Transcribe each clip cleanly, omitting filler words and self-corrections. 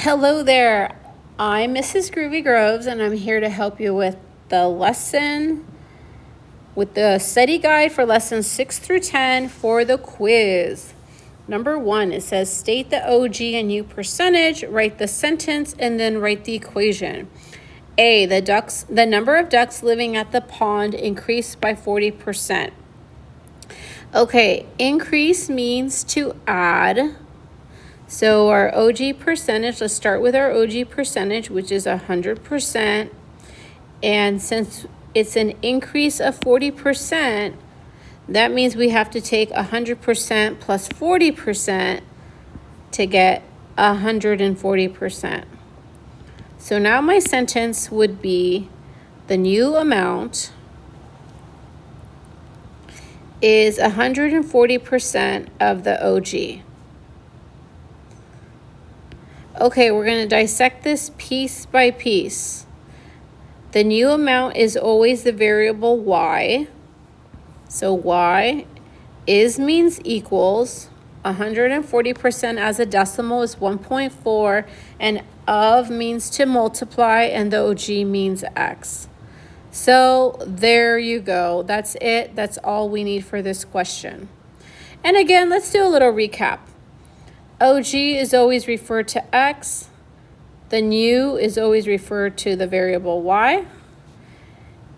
Hello there, I'm Mrs. Groovy Groves, and I'm here to help you with the study guide for lessons 6 through 10 for the quiz. Number 1, it says state the OG and U percentage, write the sentence, and then write the equation. A, the number of ducks living at the pond increased by 40%. Okay, increase means to add. So our OG percentage, let's start with our OG percentage, which is 100%. And since it's an increase of 40%, that means we have to take 100% plus 40% to get 140%. So now my sentence would be the new amount is 140% of the OG. Okay, we're going to dissect this piece by piece. The new amount is always the variable y. So y means equals. 140% as a decimal is 1.4, and of means to multiply, and the OG means x. So there you go. That's it. That's all we need for this question. And again, let's do a little recap. OG is always referred to x. The new is always referred to the variable y.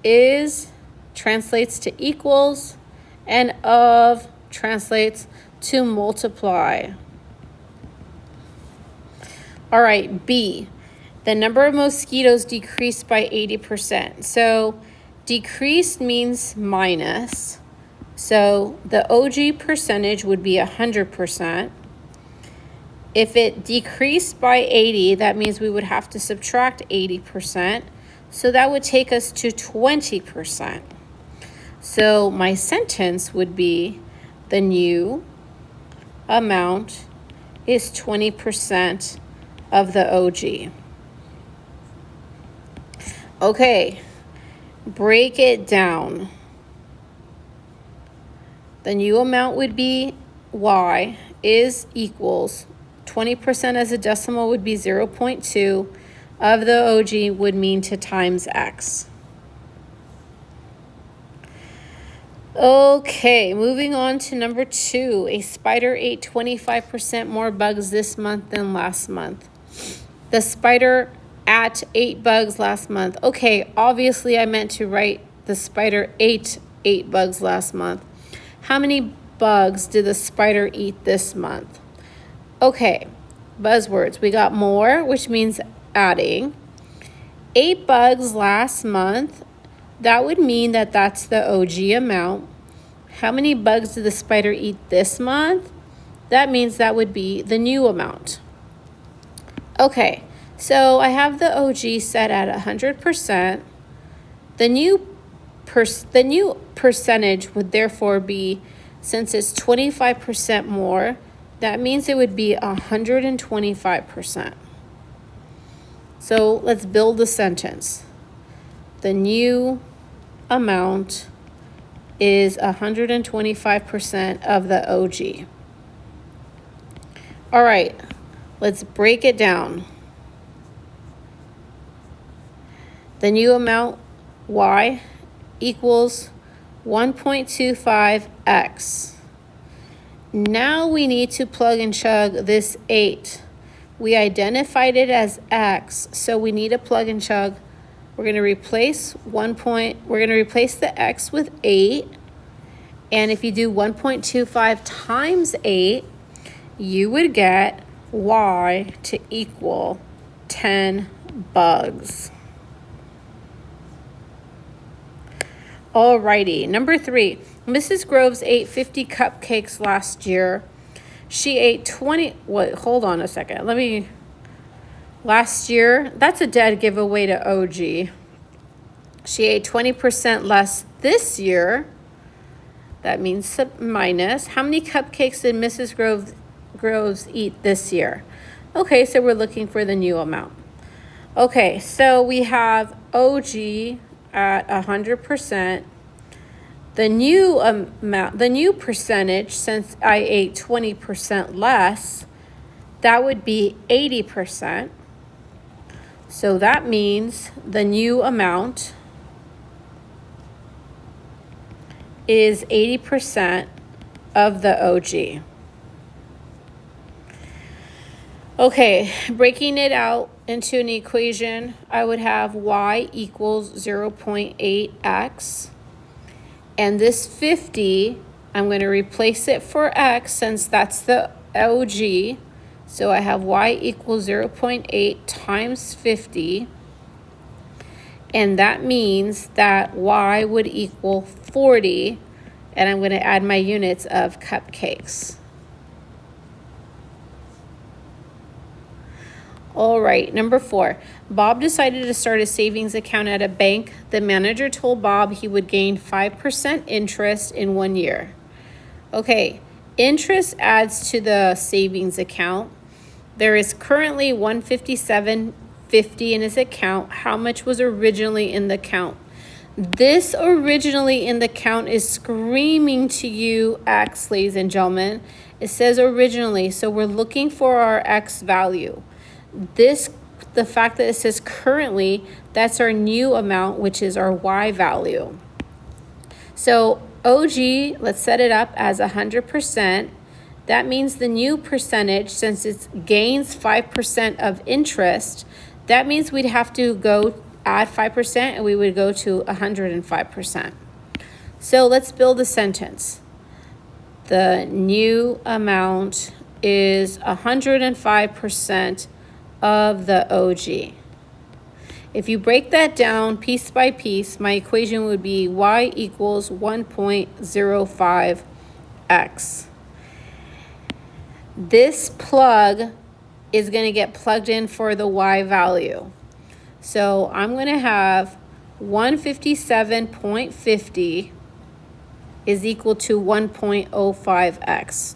Is translates to equals, and of translates to multiply. All right, B. The number of mosquitoes decreased by 80%. So decreased means minus. So the OG percentage would be 100%. If it decreased by 80, that means we would have to subtract 80%. So that would take us to 20%. So my sentence would be the new amount is 20% of the OG. Okay, break it down. The new amount would be y is equals 20% as a decimal would be 0.2 of the OG would mean to times x. Okay, moving on to number 2. A spider ate 25% more bugs this month than last month. The spider ate 8 bugs last month. Okay, obviously I meant to write the spider ate 8 bugs last month. How many bugs did the spider eat this month? Okay, buzzwords. We got more, which means adding. 8 bugs last month. That would mean that that's the OG amount. How many bugs did the spider eat this month? That means that would be the new amount. Okay, so I have the OG set at 100%. The new percentage would therefore be, since it's 25% more, that means it would be 125%. So let's build the sentence. The new amount is 125% of the OG. All right, let's break it down. The new amount, y, equals 1.25x. Now we need to plug and chug this 8. We identified it as x, so we need to plug and chug. We're going to replace the x with 8. And if you do 1.25 times 8, you would get y to equal 10 bugs. Alrighty, number 3. Mrs. Groves ate 50 cupcakes last year. She ate 20, hold on a second. Last year, that's a dead giveaway to OG. She ate 20% less this year. That means minus. How many cupcakes did Mrs. Groves eat this year? Okay, so we're looking for the new amount. Okay, so we have OG at 100%. The new amount, the new percentage, since I ate 20% less, that would be 80%. So that means the new amount is 80% of the OG. Okay, breaking it out into an equation, I would have y equals 0.8x. And this 50, I'm going to replace it for x since that's the OG. So I have y equals 0.8 times 50. And that means that y would equal 40. And I'm going to add my units of cupcakes. All right, number 4. Bob decided to start a savings account at a bank. The manager told Bob he would gain 5% interest in 1 year. Okay, interest adds to the savings account. There is currently $157.50 in his account. How much was originally in the account? This originally in the account is screaming to you X, ladies and gentlemen. It says originally, so we're looking for our X value. The fact that it says currently, that's our new amount, which is our Y value. So OG, let's set it up as 100%. That means the new percentage, since it gains 5% of interest, that means we'd have to go add 5% and we would go to 105%. So let's build a sentence. The new amount is 105% of the OG. If you break that down piece by piece, my equation would be y equals 1.05x. This plug is going to get plugged in for the y value. So I'm going to have 157.50 is equal to 1.05x.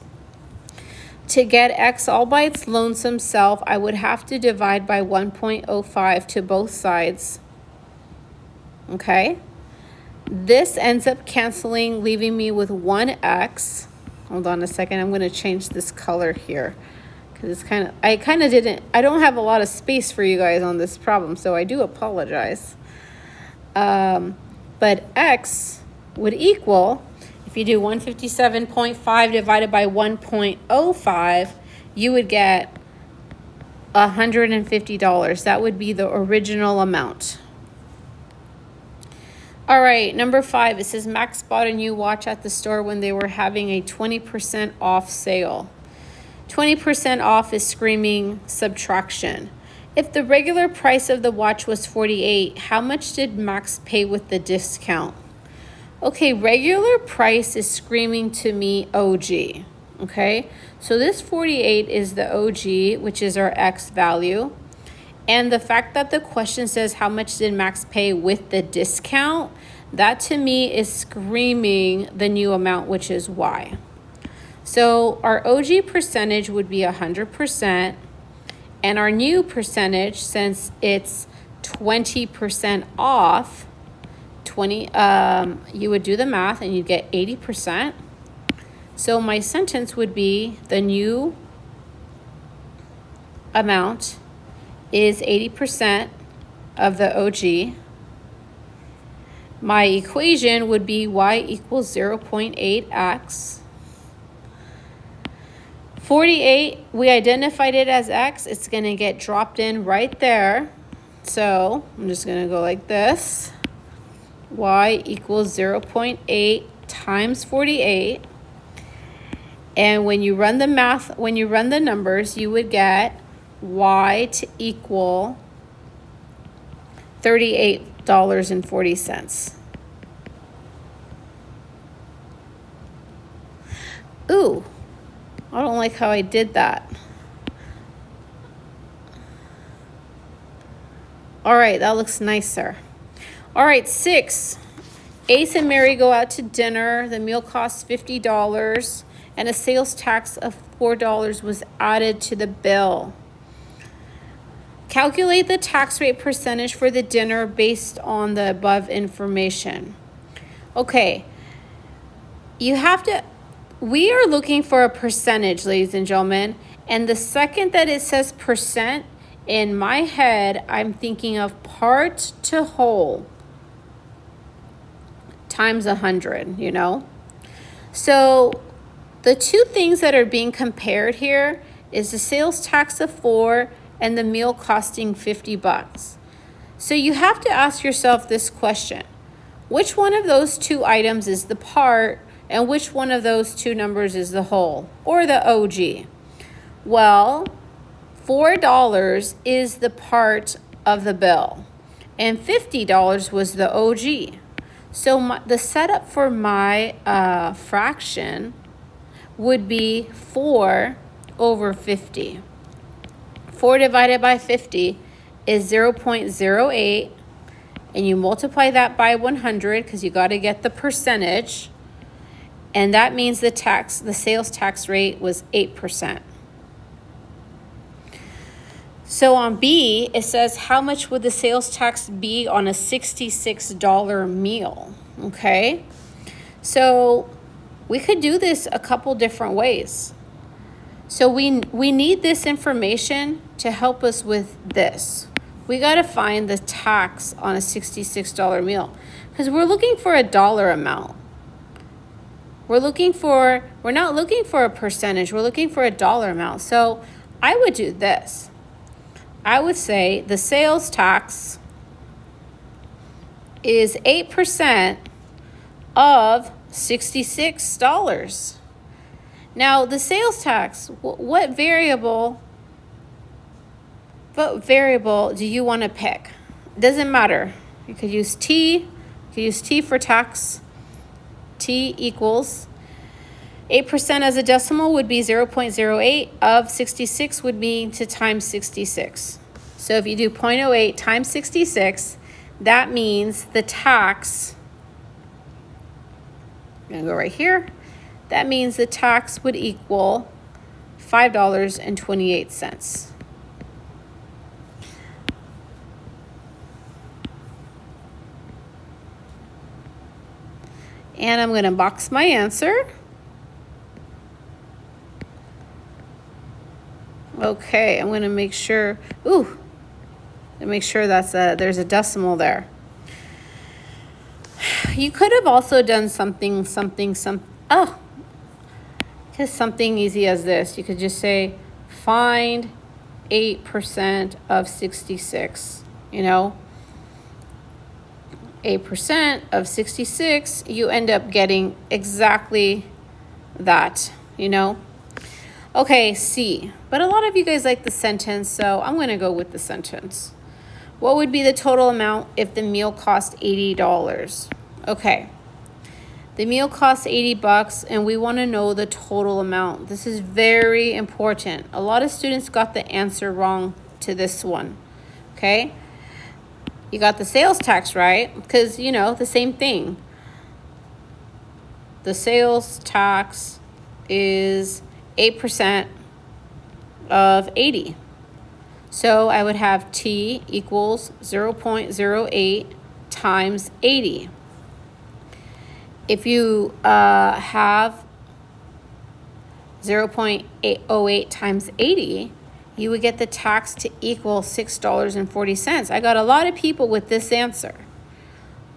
To get x all by its lonesome self, I would have to divide by 1.05 to both sides. Okay? This ends up canceling, leaving me with 1x. Hold on a second. I'm going to change this color here because it's I don't have a lot of space for you guys on this problem, so I do apologize. But x would equal, if you do 157.5 divided by 1.05, you would get $150. That would be the original amount. All right, number 5, it says Max bought a new watch at the store when they were having a 20% off sale. 20% off is screaming subtraction. If the regular price of the watch was $48, how much did Max pay with the discount? Okay, regular price is screaming to me OG. Okay, so this 48 is the OG, which is our X value. And the fact that the question says how much did Max pay with the discount, that to me is screaming the new amount, which is Y. So our OG percentage would be 100%. And our new percentage, since it's 20% off, you would do the math and you'd get 80%. So my sentence would be the new amount is 80% of the OG. My equation would be y equals 0.8x. 48, we identified it as x. It's going to get dropped in right there. So I'm just going to go like this. Y equals 0.8 times 48. And when you run the math, when you run the numbers, you would get y to equal $38.40. Ooh, I don't like how I did that. All right, that looks nicer. All right, 6. Ace and Mary go out to dinner. The meal costs $50 and a sales tax of $4 was added to the bill. Calculate the tax rate percentage for the dinner based on the above information. Okay, we are looking for a percentage, ladies and gentlemen, And the second that it says percent, in my head, I'm thinking of part to whole times 100, you know? So the two things that are being compared here is the sales tax of 4 and the meal costing 50 bucks. So you have to ask yourself this question. Which one of those two items is the part and which one of those two numbers is the whole or the OG? Well, $4 is the part of the bill and $50 was the OG. So the setup for my fraction would be 4 over 50. 4 divided by 50 is 0.08, and you multiply that by 100 because you got to get the percentage, and that means the sales tax rate was 8%. So on B, it says how much would the sales tax be on a $66 meal, okay? So we could do this a couple different ways. So we need this information to help us with this. We got to find the tax on a $66 meal because we're looking for a dollar amount. We're not looking for a percentage. We're looking for a dollar amount. So I would do this. I would say the sales tax is 8% of $66. Now, the sales tax, what variable do you want to pick? It doesn't matter. You could use T. You could use T for tax. T equals 8% as a decimal would be 0.08 of 66 would be to times 66. So if you do 0.08 times 66, that means the tax, I'm going to go right here. That means the tax would equal $5.28. And I'm going to box my answer. Okay, I'm going to make sure, that's there's a decimal there. You could have also done something easy as this. You could just say, find 8% of 66, 8% of 66, you end up getting exactly that, Okay, C. But a lot of you guys like the sentence, so I'm going to go with the sentence. What would be the total amount if the meal cost $80? Okay. The meal costs 80 bucks and we want to know the total amount. This is very important. A lot of students got the answer wrong to this one. Okay? You got the sales tax right because, the same thing. The sales tax is 8% of 80. So I would have T equals 0.08 times 80. If you have 0.808 times 80, you would get the tax to equal $6.40. I got a lot of people with this answer.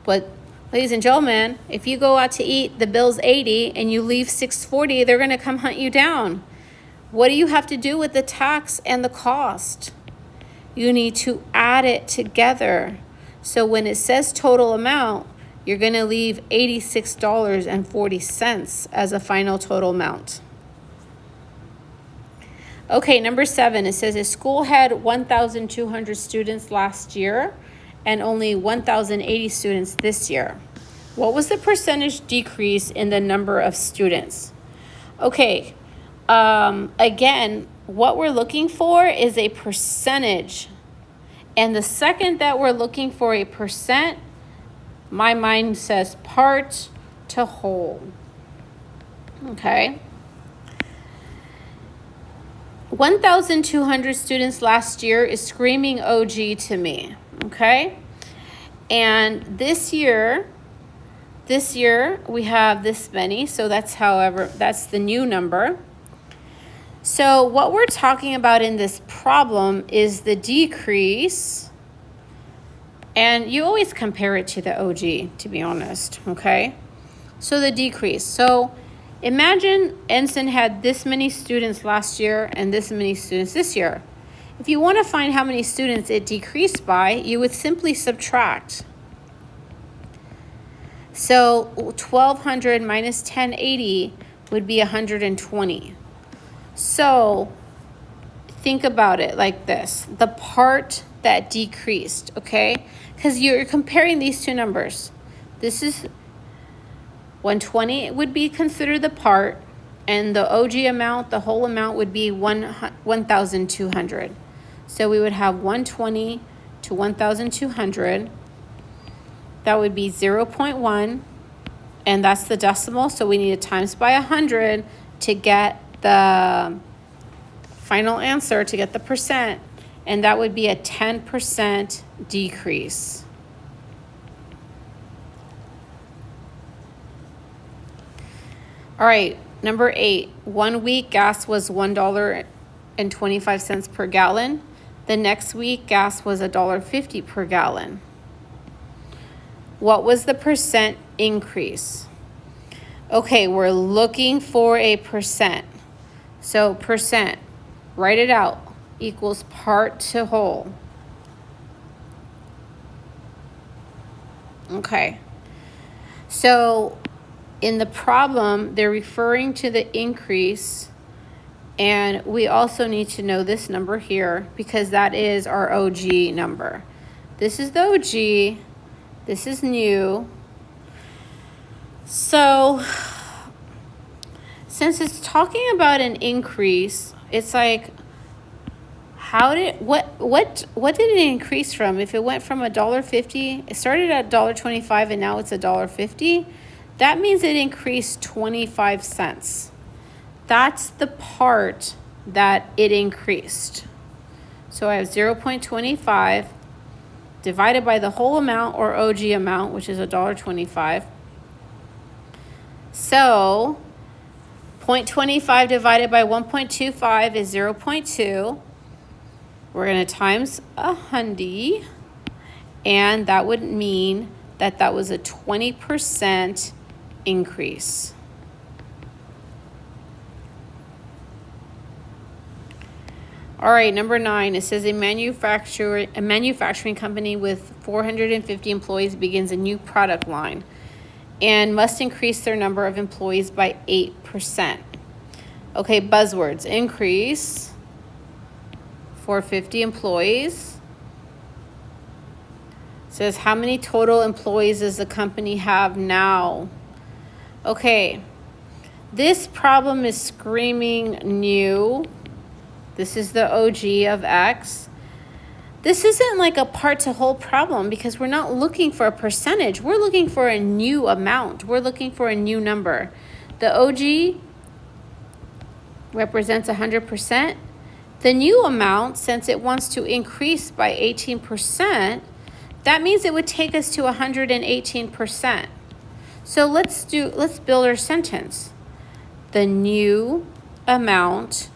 But ladies and gentlemen, if you go out to eat, the bill's 80 and you leave $6.40, they're going to come hunt you down. What do you have to do with the tax and the cost? You need to add it together. So when it says total amount, you're going to leave $86.40 as a final total amount. Okay, number 7, it says a school had 1,200 students last year and only 1,080 students this year. What was the percentage decrease in the number of students? Okay, again, what we're looking for is a percentage. And the second that we're looking for a percent, my mind says part to whole. Okay. 1,200 students last year is screaming OG to me. Okay. And this year we have this many. So that's the new number. So what we're talking about in this problem is the decrease, and you always compare it to the OG, to be honest, okay? So the decrease. So imagine Ensign had this many students last year and this many students this year. If you want to find how many students it decreased by, you would simply subtract. So 1,200 minus 1080 would be 120. So think about it like this. The part that decreased, okay? Because you're comparing these two numbers. This is 120 would be considered the part, and the OG amount, the whole amount, would be 1,200. So we would have 120 to 1,200. That would be 0.1, and that's the decimal, so we need to times by 100 to get the final answer, to get the percent, and that would be a 10% decrease. All right, number 8, 1 week gas was $1.25 per gallon. The next week gas was $1.50 per gallon. What was the percent increase? Okay, we're looking for a percent. So percent, write it out, equals part to whole. Okay, so in the problem, they're referring to the increase, and we also need to know this number here because that is our OG number. This is the OG, this is new. So since it's talking about an increase, it's like, what did it increase from? If it went from $1.50, it started at $1.25 and now it's $1.50, that means it increased 25 cents. That's the part that it increased. So I have 0.25 divided by the whole amount, or OG amount, which is $1.25. So 0.25 divided by 1.25 is 0.2. We're going to times 100, and that would mean that that was a 20% increase. All right, number 9, it says a manufacturing company with 450 employees begins a new product line and must increase their number of employees by 8%. Okay, buzzwords: increase, 450 employees. It says how many total employees does the company have now? Okay, this problem is screaming new. This is the OG of X. This isn't like a part to whole problem because we're not looking for a percentage. We're looking for a new amount. We're looking for a new number. The OG represents 100%. The new amount, since it wants to increase by 18%, that means it would take us to 118%. So let's build our sentence. The new amount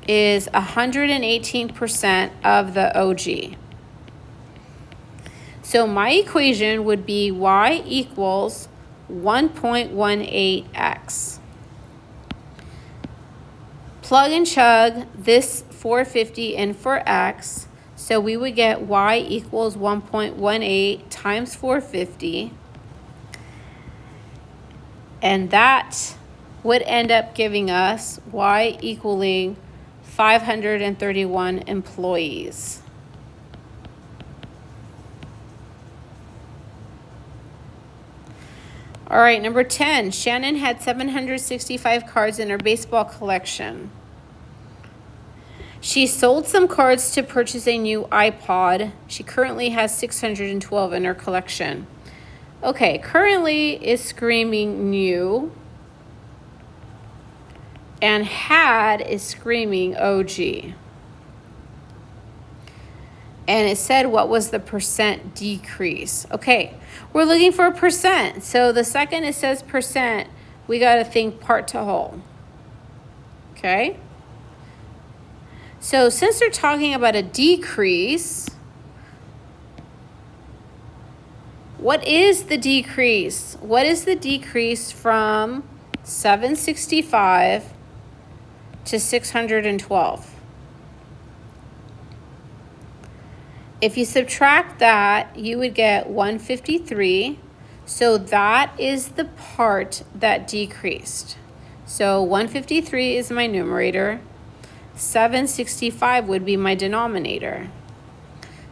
is 118% of the OG. So my equation would be y equals 1.18x. Plug and chug this 450 in for x, so we would get y equals 1.18 times 450, and that would end up giving us y equaling 531 employees. All right, number 10, Shannon had 765 cards in her baseball collection. She sold some cards to purchase a new iPod. She currently has 612 in her collection. Okay, currently is screaming new, and had is screaming OG. And it said what was the percent decrease. Okay, we're looking for a percent. So the second it says percent, we got to think part to whole. Okay? So since they're talking about a decrease, what is the decrease? What is the decrease from 765 to 612? If you subtract that, you would get 153. So that is the part that decreased. So 153 is my numerator. 765 would be my denominator.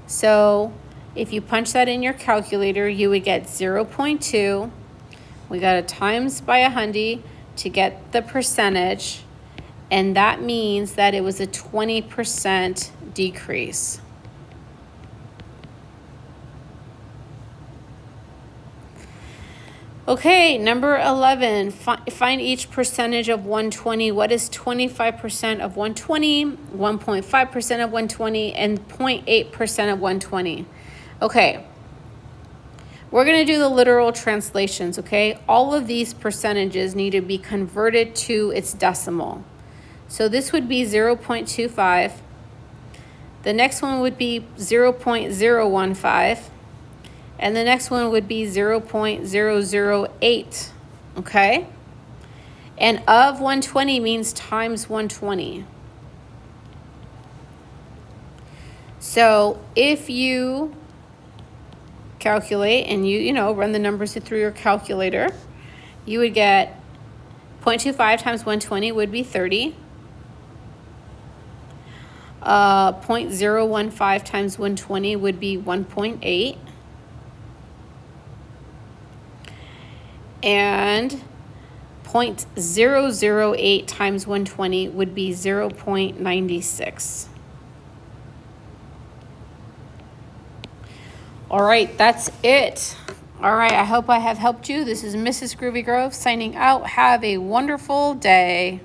So if you punch that in your calculator, you would get 0.2. We got to times by 100 to get the percentage. And that means that it was a 20% decrease. Okay, number 11, find each percentage of 120. What is 25% of 120, 1.5% of 120, and 0.8% of 120? Okay, we're going to do the literal translations, okay? All of these percentages need to be converted to its decimal. So this would be 0.25. The next one would be 0.015. And the next one would be 0.008, okay? And of 120 means times 120. So if you calculate and you run the numbers through your calculator, you would get 0.25 times 120 would be 30. 0.015 times 120 would be 1.8. And 0.008 times 120 would be 0.96. All right, that's it. All right, I hope I have helped you. This is Mrs. Groovy Grove signing out. Have a wonderful day.